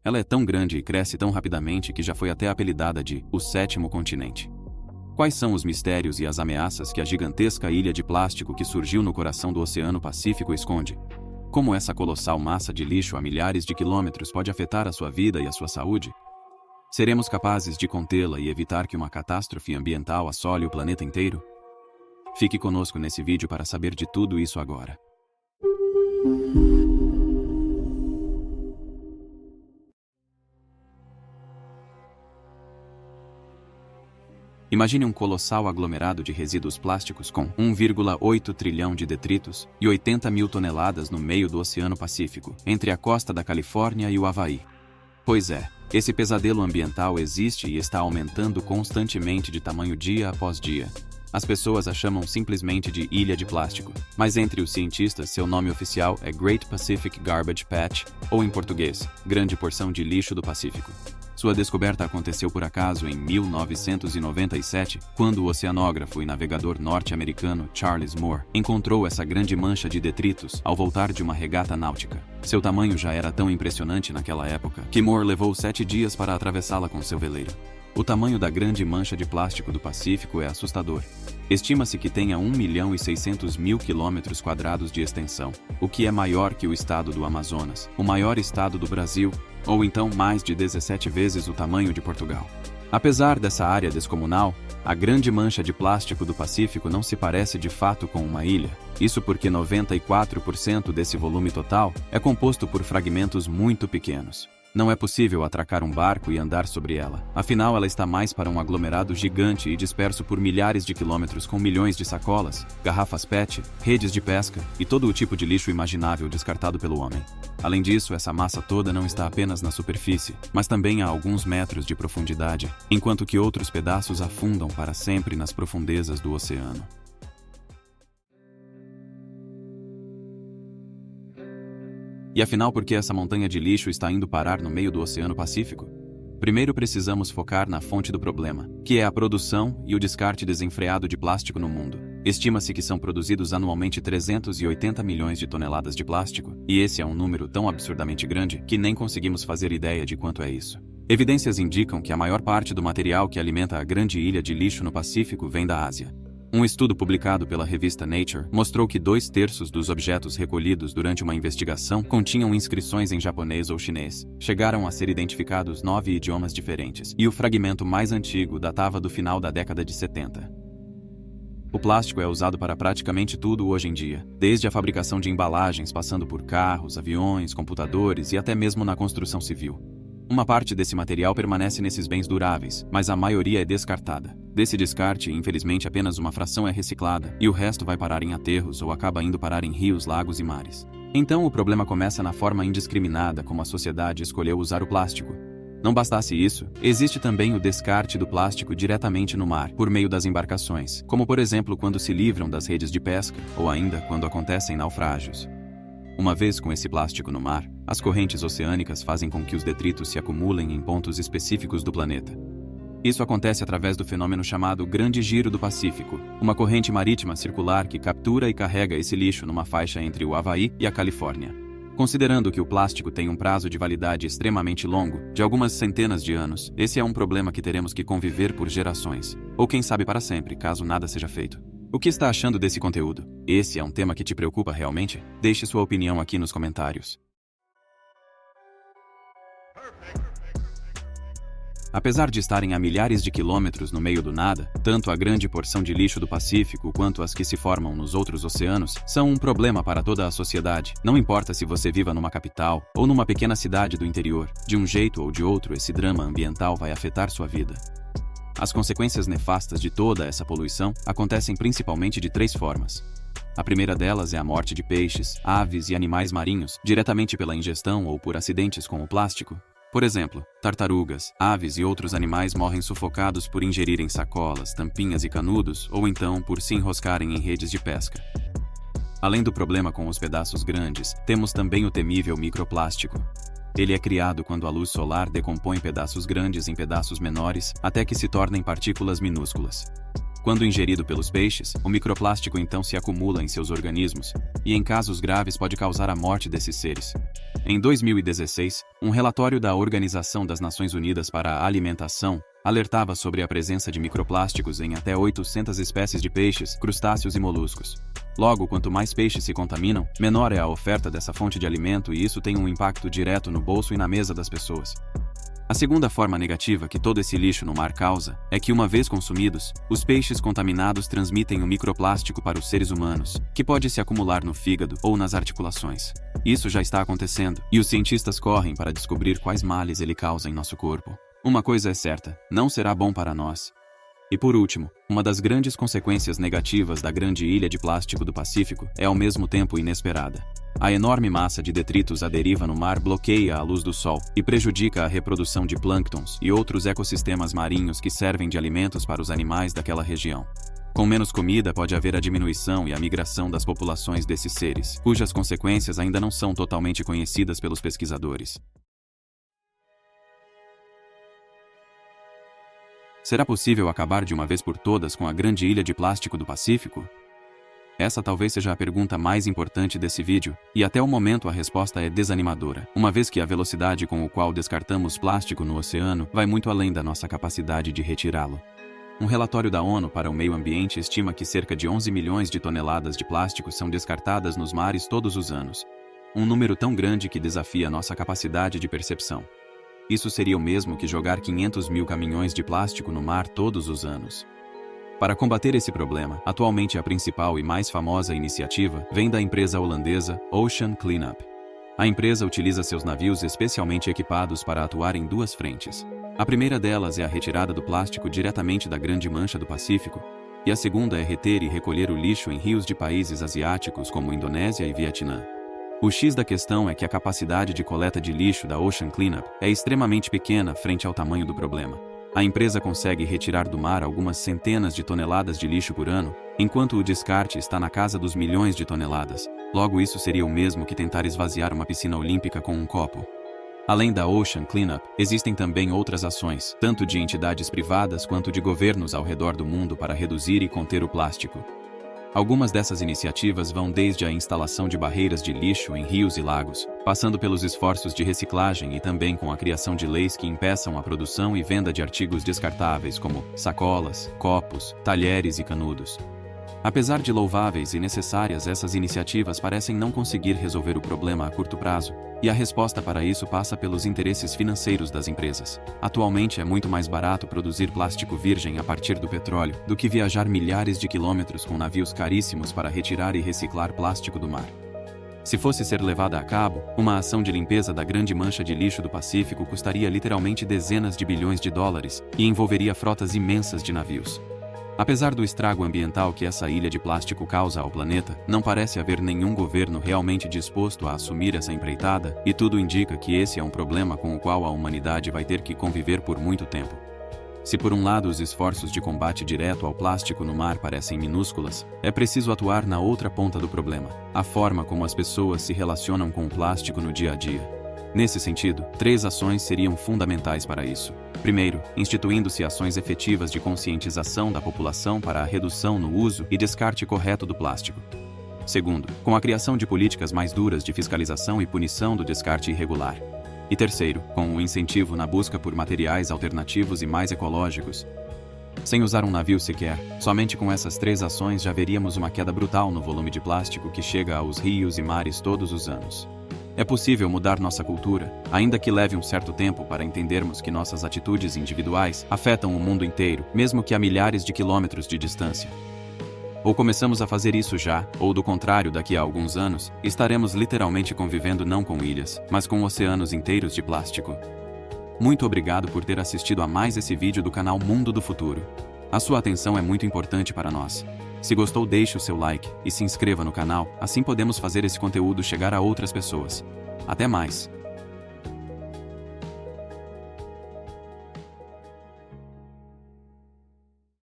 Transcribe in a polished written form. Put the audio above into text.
Ela é tão grande e cresce tão rapidamente que já foi até apelidada de o sétimo continente. Quais são os mistérios e as ameaças que a gigantesca ilha de plástico que surgiu no coração do Oceano Pacífico esconde? Como essa colossal massa de lixo a milhares de quilômetros pode afetar a sua vida e a sua saúde? Seremos capazes de contê-la e evitar que uma catástrofe ambiental assole o planeta inteiro? Fique conosco nesse vídeo para saber de tudo isso agora. Imagine um colossal aglomerado de resíduos plásticos com 1,8 trilhão de detritos e 80 mil toneladas no meio do Oceano Pacífico, entre a costa da Califórnia e o Havaí. Pois é, esse pesadelo ambiental existe e está aumentando constantemente de tamanho dia após dia. As pessoas a chamam simplesmente de Ilha de Plástico, mas entre os cientistas seu nome oficial é Great Pacific Garbage Patch, ou em português, Grande Porção de Lixo do Pacífico. Sua descoberta aconteceu por acaso em 1997, quando o oceanógrafo e navegador norte-americano Charles Moore encontrou essa grande mancha de detritos ao voltar de uma regata náutica. Seu tamanho já era tão impressionante naquela época que Moore levou 7 dias para atravessá-la com seu veleiro. O tamanho da grande mancha de plástico do Pacífico é assustador. Estima-se que tenha 1.600.000 quilômetros quadrados de extensão, o que é maior que o estado do Amazonas, o maior estado do Brasil, ou então mais de 17 vezes o tamanho de Portugal. Apesar dessa área descomunal, a grande mancha de plástico do Pacífico não se parece de fato com uma ilha. Isso porque 94% desse volume total é composto por fragmentos muito pequenos. Não é possível atracar um barco e andar sobre ela. Afinal, ela está mais para um aglomerado gigante e disperso por milhares de quilômetros com milhões de sacolas, garrafas PET, redes de pesca e todo o tipo de lixo imaginável descartado pelo homem. Além disso, essa massa toda não está apenas na superfície, mas também a alguns metros de profundidade, enquanto que outros pedaços afundam para sempre nas profundezas do oceano. E afinal, por que essa montanha de lixo está indo parar no meio do Oceano Pacífico? Primeiro precisamos focar na fonte do problema, que é a produção e o descarte desenfreado de plástico no mundo. Estima-se que são produzidos anualmente 380 milhões de toneladas de plástico, e esse é um número tão absurdamente grande que nem conseguimos fazer ideia de quanto é isso. Evidências indicam que a maior parte do material que alimenta a grande ilha de lixo no Pacífico vem da Ásia. Um estudo publicado pela revista Nature mostrou que 2/3 dos objetos recolhidos durante uma investigação continham inscrições em japonês ou chinês. Chegaram a ser identificados 9 idiomas diferentes, e o fragmento mais antigo datava do final da década de 70. O plástico é usado para praticamente tudo hoje em dia, desde a fabricação de embalagens passando por carros, aviões, computadores e até mesmo na construção civil. Uma parte desse material permanece nesses bens duráveis, mas a maioria é descartada. Desse descarte, infelizmente, apenas uma fração é reciclada, e o resto vai parar em aterros ou acaba indo parar em rios, lagos e mares. Então o problema começa na forma indiscriminada como a sociedade escolheu usar o plástico. Não bastasse isso, existe também o descarte do plástico diretamente no mar, por meio das embarcações, como por exemplo quando se livram das redes de pesca, ou ainda quando acontecem naufrágios. Uma vez com esse plástico no mar, as correntes oceânicas fazem com que os detritos se acumulem em pontos específicos do planeta. Isso acontece através do fenômeno chamado Grande Giro do Pacífico, uma corrente marítima circular que captura e carrega esse lixo numa faixa entre o Havaí e a Califórnia. Considerando que o plástico tem um prazo de validade extremamente longo, de algumas centenas de anos, esse é um problema que teremos que conviver por gerações, ou quem sabe para sempre, caso nada seja feito. O que está achando desse conteúdo? Esse é um tema que te preocupa realmente? Deixe sua opinião aqui nos comentários. Apesar de estarem a milhares de quilômetros no meio do nada, tanto a grande porção de lixo do Pacífico quanto as que se formam nos outros oceanos são um problema para toda a sociedade. Não importa se você viva numa capital ou numa pequena cidade do interior, de um jeito ou de outro esse drama ambiental vai afetar sua vida. As consequências nefastas de toda essa poluição acontecem principalmente de 3 formas. A primeira delas é a morte de peixes, aves e animais marinhos, diretamente pela ingestão ou por acidentes com o plástico. Por exemplo, tartarugas, aves e outros animais morrem sufocados por ingerirem sacolas, tampinhas e canudos, ou então por se enroscarem em redes de pesca. Além do problema com os pedaços grandes, temos também o temível microplástico. Ele é criado quando a luz solar decompõe pedaços grandes em pedaços menores, até que se tornem partículas minúsculas. Quando ingerido pelos peixes, o microplástico então se acumula em seus organismos, e em casos graves pode causar a morte desses seres. Em 2016, um relatório da Organização das Nações Unidas para a Alimentação alertava sobre a presença de microplásticos em até 800 espécies de peixes, crustáceos e moluscos. Logo, quanto mais peixes se contaminam, menor é a oferta dessa fonte de alimento e isso tem um impacto direto no bolso e na mesa das pessoas. A segunda forma negativa que todo esse lixo no mar causa é que, uma vez consumidos, os peixes contaminados transmitem o microplástico para os seres humanos, que pode se acumular no fígado ou nas articulações. Isso já está acontecendo, e os cientistas correm para descobrir quais males ele causa em nosso corpo. Uma coisa é certa, não será bom para nós. E por último, uma das grandes consequências negativas da grande ilha de plástico do Pacífico é ao mesmo tempo inesperada. A enorme massa de detritos à deriva no mar bloqueia a luz do sol e prejudica a reprodução de plânctons e outros ecossistemas marinhos que servem de alimentos para os animais daquela região. Com menos comida pode haver a diminuição e a migração das populações desses seres, cujas consequências ainda não são totalmente conhecidas pelos pesquisadores. Será possível acabar de uma vez por todas com a grande ilha de plástico do Pacífico? Essa talvez seja a pergunta mais importante desse vídeo, e até o momento a resposta é desanimadora, uma vez que a velocidade com a qual descartamos plástico no oceano vai muito além da nossa capacidade de retirá-lo. Um relatório da ONU para o Meio Ambiente estima que cerca de 11 milhões de toneladas de plástico são descartadas nos mares todos os anos. Um número tão grande que desafia nossa capacidade de percepção. Isso seria o mesmo que jogar 500 mil caminhões de plástico no mar todos os anos. Para combater esse problema, atualmente a principal e mais famosa iniciativa vem da empresa holandesa Ocean Cleanup. A empresa utiliza seus navios especialmente equipados para atuar em duas frentes. A primeira delas é a retirada do plástico diretamente da Grande Mancha do Pacífico, e a segunda é reter e recolher o lixo em rios de países asiáticos como Indonésia e Vietnã. O X da questão é que a capacidade de coleta de lixo da Ocean Cleanup é extremamente pequena frente ao tamanho do problema. A empresa consegue retirar do mar algumas centenas de toneladas de lixo por ano, enquanto o descarte está na casa dos milhões de toneladas. Logo, isso seria o mesmo que tentar esvaziar uma piscina olímpica com um copo. Além da Ocean Cleanup, existem também outras ações, tanto de entidades privadas quanto de governos ao redor do mundo para reduzir e conter o plástico. Algumas dessas iniciativas vão desde a instalação de barreiras de lixo em rios e lagos, passando pelos esforços de reciclagem e também com a criação de leis que impeçam a produção e venda de artigos descartáveis como sacolas, copos, talheres e canudos. Apesar de louváveis e necessárias, essas iniciativas parecem não conseguir resolver o problema a curto prazo, e a resposta para isso passa pelos interesses financeiros das empresas. Atualmente é muito mais barato produzir plástico virgem a partir do petróleo do que viajar milhares de quilômetros com navios caríssimos para retirar e reciclar plástico do mar. Se fosse ser levada a cabo, uma ação de limpeza da Grande Mancha de Lixo do Pacífico custaria literalmente dezenas de bilhões de dólares e envolveria frotas imensas de navios. Apesar do estrago ambiental que essa ilha de plástico causa ao planeta, não parece haver nenhum governo realmente disposto a assumir essa empreitada, e tudo indica que esse é um problema com o qual a humanidade vai ter que conviver por muito tempo. Se por um lado os esforços de combate direto ao plástico no mar parecem minúsculas, é preciso atuar na outra ponta do problema, a forma como as pessoas se relacionam com o plástico no dia a dia. Nesse sentido, 3 ações seriam fundamentais para isso. Primeiro, instituindo-se ações efetivas de conscientização da população para a redução no uso e descarte correto do plástico. Segundo, com a criação de políticas mais duras de fiscalização e punição do descarte irregular. E terceiro, com o incentivo na busca por materiais alternativos e mais ecológicos. Sem usar um navio sequer, somente com essas 3 ações já veríamos uma queda brutal no volume de plástico que chega aos rios e mares todos os anos. É possível mudar nossa cultura, ainda que leve um certo tempo para entendermos que nossas atitudes individuais afetam o mundo inteiro, mesmo que a milhares de quilômetros de distância. Ou começamos a fazer isso já, ou do contrário, daqui a alguns anos, estaremos literalmente convivendo não com ilhas, mas com oceanos inteiros de plástico. Muito obrigado por ter assistido a mais esse vídeo do canal Mundo do Futuro. A sua atenção é muito importante para nós. Se gostou, deixe o seu like e se inscreva no canal, assim podemos fazer esse conteúdo chegar a outras pessoas. Até mais!